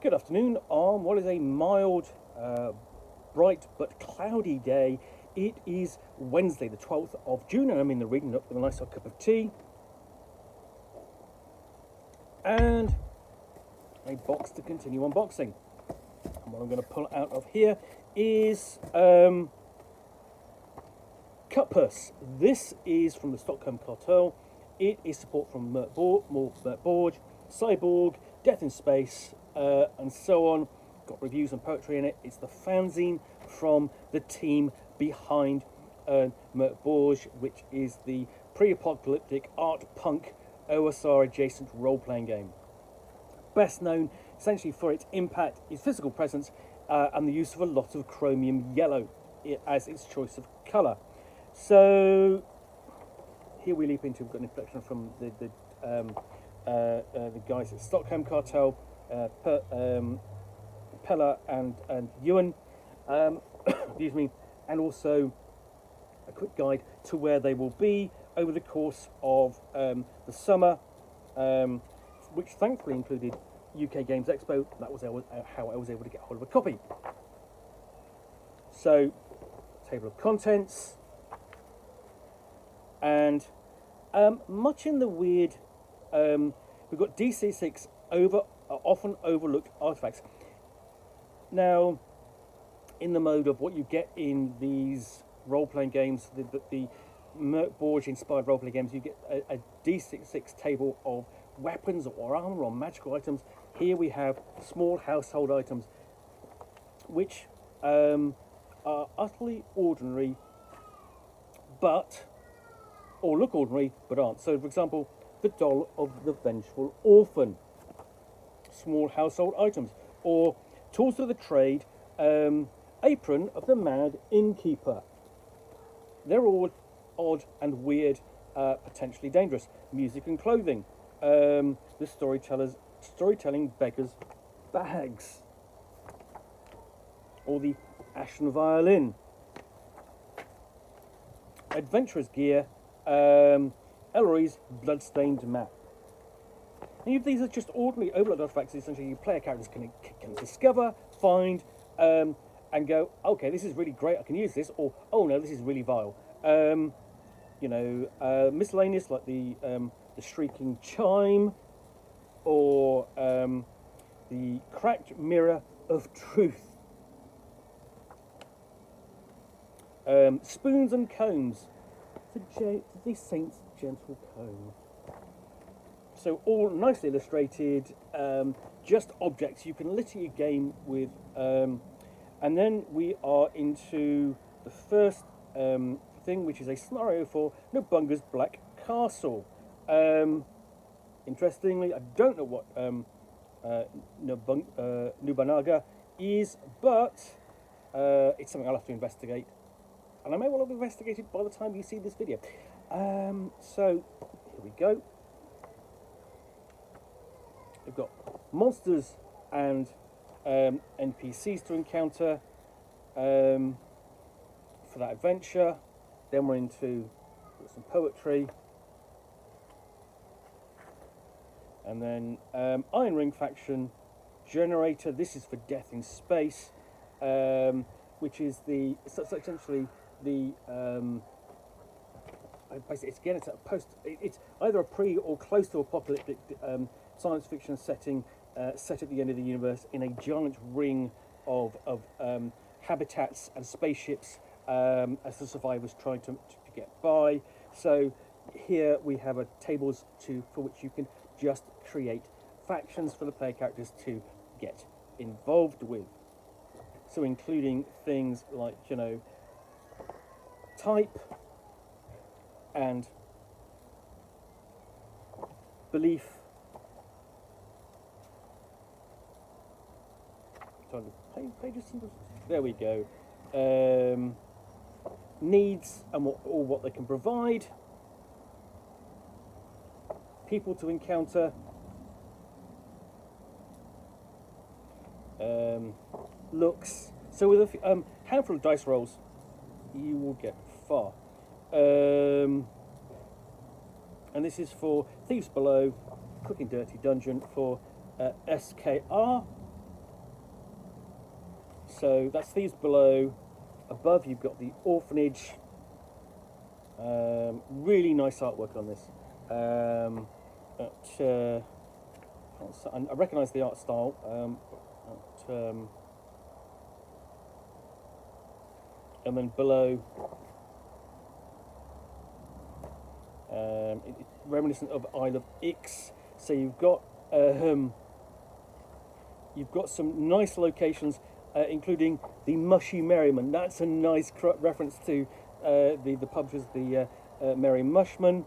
Good afternoon on what is a mild, bright but cloudy day. It is Wednesday, the 12th of June, and I'm in the reading up with a nice hot cup of tea and a box to continue unboxing. And what I'm going to pull out of here is Cutpurse. This is from the Stockholm Kartell. It is support from Mörk Borg, Cyborg, Death in Space, and so on. Got reviews and poetry in it. It's the fanzine from the team behind Mörk Borg, which is the pre-apocalyptic art punk OSR adjacent role-playing game. Best known essentially for its impact, its physical presence, and the use of a lot of chromium yellow as its choice of colour. So here we leap into, we've got an introduction from the guys at Stockholm Kartell, Pella and Johan, excuse me, and also a quick guide to where they will be over the course of the summer, which thankfully included UK Games Expo. That was how I was able to get hold of a copy. So, table of contents, and much in the weird, we've got DC6 often overlooked artifacts. Now, in the mode of what you get in these role-playing games, the Mörk Borg inspired role-playing games, you get a D6 table of weapons or armor or magical items. Here we have small household items, which are utterly ordinary, or look ordinary, but aren't. So, for example, the doll of the vengeful orphan, small household items, or tools of the trade, apron of the mad innkeeper. They're all odd and weird, potentially dangerous. Music and clothing, the storytelling beggar's bags, or the ashen violin. Adventurer's gear, Ellery's bloodstained map. And if these are just ordinary overload artifacts, essentially your player characters can discover, find, and go, okay, this is really great, I can use this, or oh no, this is really vile. Miscellaneous, like the shrieking chime, or the cracked mirror of truth. Spoons and combs, the saint's gentle comb. So all nicely illustrated, just objects you can litter your game with. And then we are into the first thing, which is a scenario for Nubunga's Black Castle. Interestingly, I don't know what Nubanaga is, but it's something I'll have to investigate. And I may well have investigated by the time you see this video. So, here we go. We've got monsters and NPCs to encounter for that adventure. Then we're into some poetry. And then Iron Ring faction generator. This is for Death in Space, which is essentially the basically it's either a pre or close to apocalyptic science fiction setting set at the end of the universe in a giant ring of habitats and spaceships as the survivors try to get by. So here we have tables for which you can just create factions for the player characters to get involved with. So including things like, type and belief. Pages, there we go. Needs and what they can provide. People to encounter. Looks. So with a handful of dice rolls, you will get far. And this is for Thieves Below, Quick and Dirty Dungeon for SKR. So that's these below. Above you've got the orphanage. Really nice artwork on this. I recognise the art style. And then below, it's reminiscent of Isle of Ix. So you've got some nice locations, including the Mushy Merriman. That's a nice reference to the publishers, the Merry Mushman.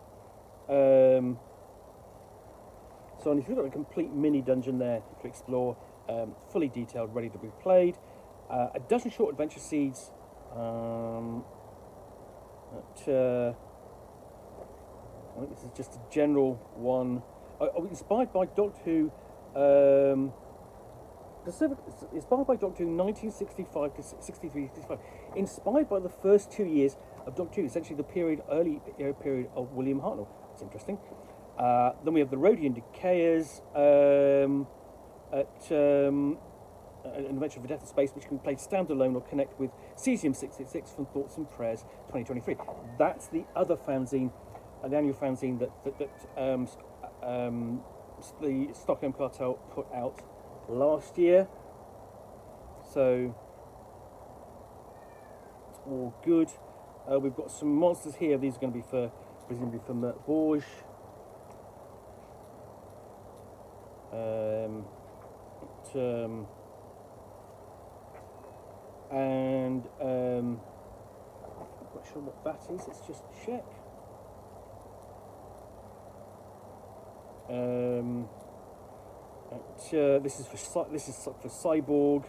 So if you've got a complete mini dungeon there to explore, fully detailed, ready to be played. A dozen short adventure seeds. I think this is just a general one. Inspired by Doctor Who. Inspired by Doctor Who 1965 to 63, 65. Inspired by the first 2 years of Doctor Who, essentially the early period of William Hartnell. It's interesting. Then we have the Rhodian Decayers, an adventure of the death of space, which can be played standalone or connect with Cesium 666 from Thoughts and Prayers 2023. That's the other fanzine, the annual fanzine that the Stockholm Kartell put out last year. So it's all good. We've got some monsters here. These are going to be presumably for Mörk Borg. And I'm not sure what that is. Let's just check. This is for Cyborg.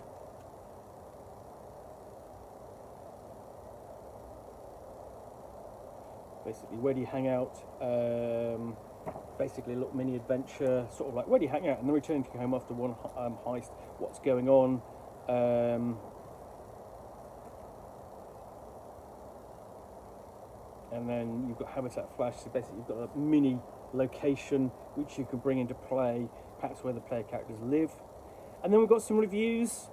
Basically, where do you hang out? Basically, a little mini adventure, sort of like where do you hang out, and then return to your home after one heist. What's going on? And then you've got Habitat Flash, so basically you've got a mini location which you can bring into play, perhaps where the player characters live. And then we've got some reviews,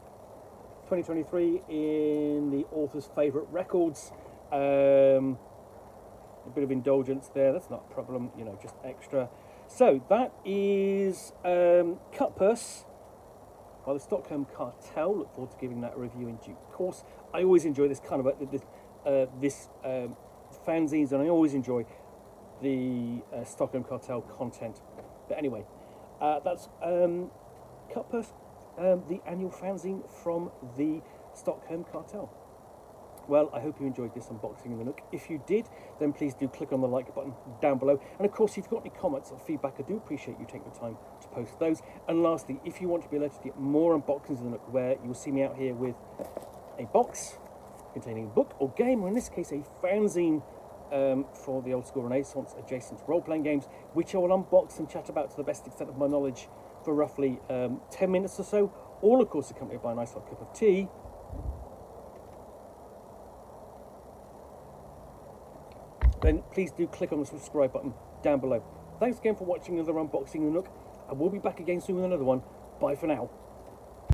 2023 in the author's favourite records. A bit of indulgence there, that's not a problem, you know, just extra. So that is Cutpurse by the Stockholm Kartell. Look forward to giving that a review in due course. I always enjoy this kind of fanzines, and I always enjoy the Stockholm Kartell content. But anyway, that's Cutpurse, the annual fanzine from the Stockholm Kartell. Well, I hope you enjoyed this unboxing of the Nook. If you did, then please do click on the like button down below. And of course, if you've got any comments or feedback, I do appreciate you taking the time to post those. And lastly, if you want to be alerted to get more unboxings of the Nook, where you'll see me out here with a box containing a book or game, or in this case, a fanzine for the old school Renaissance adjacent role-playing games, which I will unbox and chat about to the best extent of my knowledge for roughly 10 minutes or so, all of course accompanied by a nice hot cup of tea. Then please do click on the subscribe button down below. Thanks again for watching another unboxing of the Nook. I will be back again soon with another one. Bye for now.